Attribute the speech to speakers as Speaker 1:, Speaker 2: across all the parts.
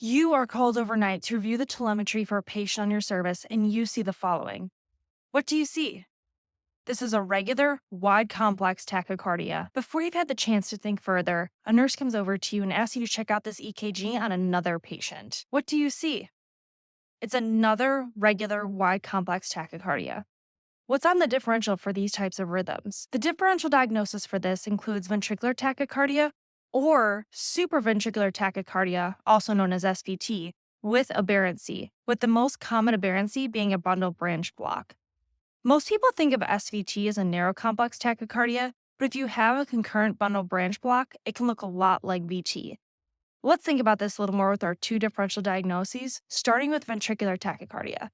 Speaker 1: You are called overnight to review the telemetry for a patient on your service, and you see the following. What do you see? This is a regular, wide, complex tachycardia. Before you've had the chance to think further, a nurse comes over to you and asks you to check out this EKG on another patient. What do you see? It's another regular, wide, complex tachycardia. What's on the differential for these types of rhythms? The differential diagnosis for this includes ventricular tachycardia or supraventricular tachycardia, also known as SVT, with aberrancy, with the most common aberrancy being a bundle branch block. Most people think of SVT as a narrow complex tachycardia, but if you have a concurrent bundle branch block, it can look a lot like VT. Let's think about this a little more with our two differential diagnoses, starting with ventricular tachycardia.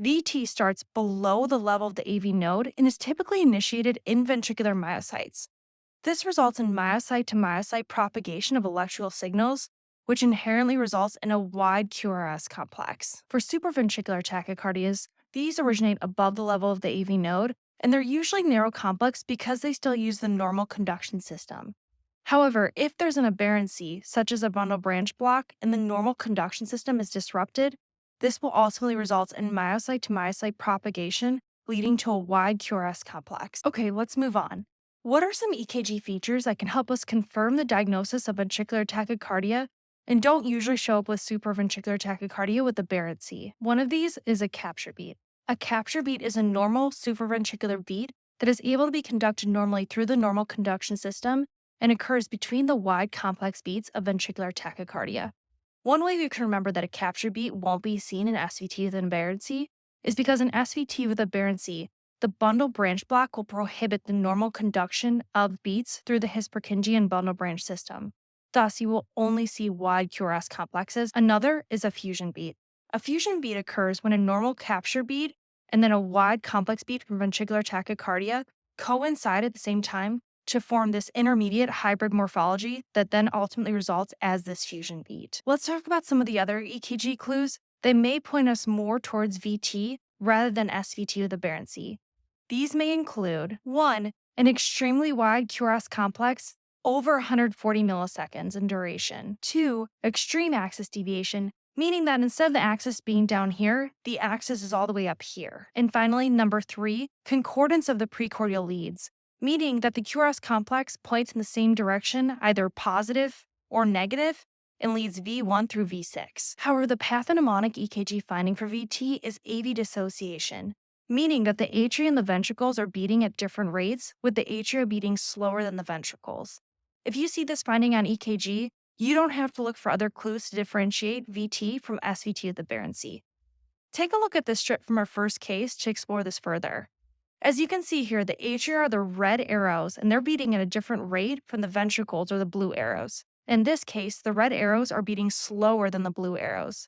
Speaker 1: VT starts below the level of the AV node and is typically initiated in ventricular myocytes. This results in myocyte to myocyte propagation of electrical signals, which inherently results in a wide QRS complex. For supraventricular tachycardias, these originate above the level of the AV node, and they're usually narrow complex because they still use the normal conduction system. However, if there's an aberrancy, such as a bundle branch block, and the normal conduction system is disrupted, this will ultimately result in myocyte to myocyte propagation, leading to a wide QRS complex. Okay, let's move on. What are some EKG features that can help us confirm the diagnosis of ventricular tachycardia and don't usually show up with supraventricular tachycardia with aberrancy? One of these is a capture beat. A capture beat is a normal supraventricular beat that is able to be conducted normally through the normal conduction system and occurs between the wide complex beats of ventricular tachycardia. One way you can remember that a capture beat won't be seen in SVT with an aberrancy is because in SVT with aberrancy, the bundle branch block will prohibit the normal conduction of beats through the His-Purkinje bundle branch system. Thus, you will only see wide QRS complexes. Another is a fusion beat. A fusion beat occurs when a normal capture beat and then a wide complex beat from ventricular tachycardia coincide at the same time to form this intermediate hybrid morphology that then ultimately results as this fusion beat. Let's talk about some of the other EKG clues that may point us more towards VT rather than SVT with aberrancy. These may include 1. An extremely wide QRS complex over 140 milliseconds in duration. 2. Extreme axis deviation, meaning that instead of the axis being down here, the axis is all the way up here. And finally, number 3, concordance of the precordial leads, meaning that the QRS complex points in the same direction, either positive or negative, and leads V1 through V6. However, the pathognomonic EKG finding for VT is AV dissociation, meaning that the atria and the ventricles are beating at different rates, with the atria beating slower than the ventricles. If you see this finding on EKG, you don't have to look for other clues to differentiate VT from SVT with aberrancy. Take a look at this strip from our first case to explore this further. As you can see here, the atria are the red arrows, and they're beating at a different rate from the ventricles or the blue arrows. In this case, the red arrows are beating slower than the blue arrows.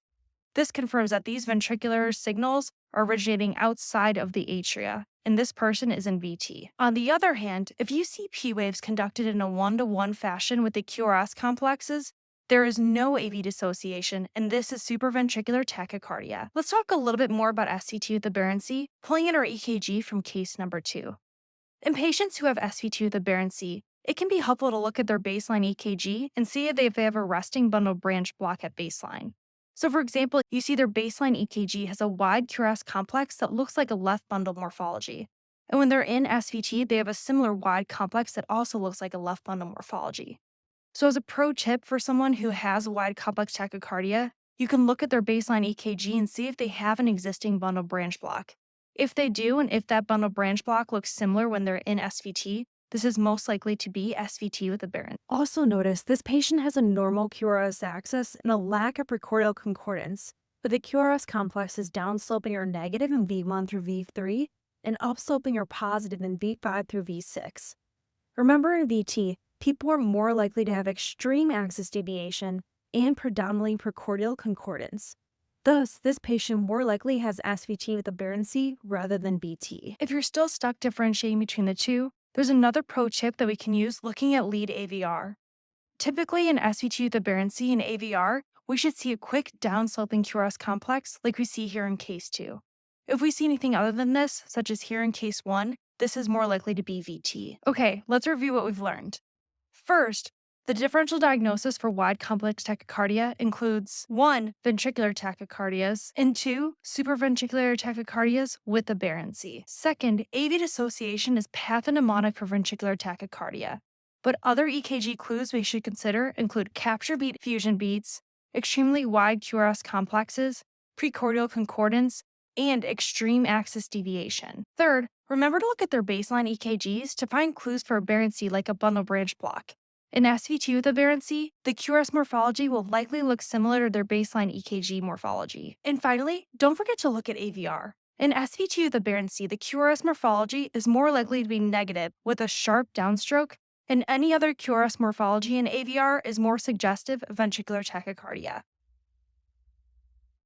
Speaker 1: This confirms that these ventricular signals are originating outside of the atria, and this person is in VT. On the other hand, if you see P waves conducted in a one-to-one fashion with the QRS complexes, there is no AV dissociation, and this is supraventricular tachycardia. Let's talk a little bit more about SVT with aberrancy, pulling in our EKG from case number 2. In patients who have SVT with aberrancy, it can be helpful to look at their baseline EKG and see if they have a resting bundle branch block at baseline. So for example, you see their baseline EKG has a wide QRS complex that looks like a left bundle morphology. And when they're in SVT, they have a similar wide complex that also looks like a left bundle morphology. So as a pro tip for someone who has a wide complex tachycardia, you can look at their baseline EKG and see if they have an existing bundle branch block. If they do, and if that bundle branch block looks similar when they're in SVT, this is most likely to be SVT with aberrancy. Also notice this patient has a normal QRS axis and a lack of precordial concordance, but the QRS complex is downsloping or negative in V1 through V3 and upsloping or positive in V5 through V6. Remember, in VT, people are more likely to have extreme axis deviation and predominantly precordial concordance. Thus, this patient more likely has SVT with aberrancy rather than VT. If you're still stuck differentiating between the two, there's another pro tip that we can use looking at lead AVR. Typically in SVT with aberrancy and AVR, we should see a quick downsloping QRS complex like we see here in case 2. If we see anything other than this, such as here in case 1, this is more likely to be VT. Okay, let's review what we've learned. First, The differential diagnosis for wide complex tachycardia includes 1. Ventricular tachycardias, and 2. Supraventricular tachycardias with aberrancy. Second, AV dissociation is pathognomonic for ventricular tachycardia. But other EKG clues we should consider include capture beat fusion beats, extremely wide QRS complexes, precordial concordance, and extreme axis deviation. Third, remember to look at their baseline EKGs to find clues for aberrancy like a bundle branch block. In SVT with aberrancy, the QRS morphology will likely look similar to their baseline EKG morphology. And finally, don't forget to look at AVR. In SVT with aberrancy, the QRS morphology is more likely to be negative with a sharp downstroke, and any other QRS morphology in AVR is more suggestive of ventricular tachycardia.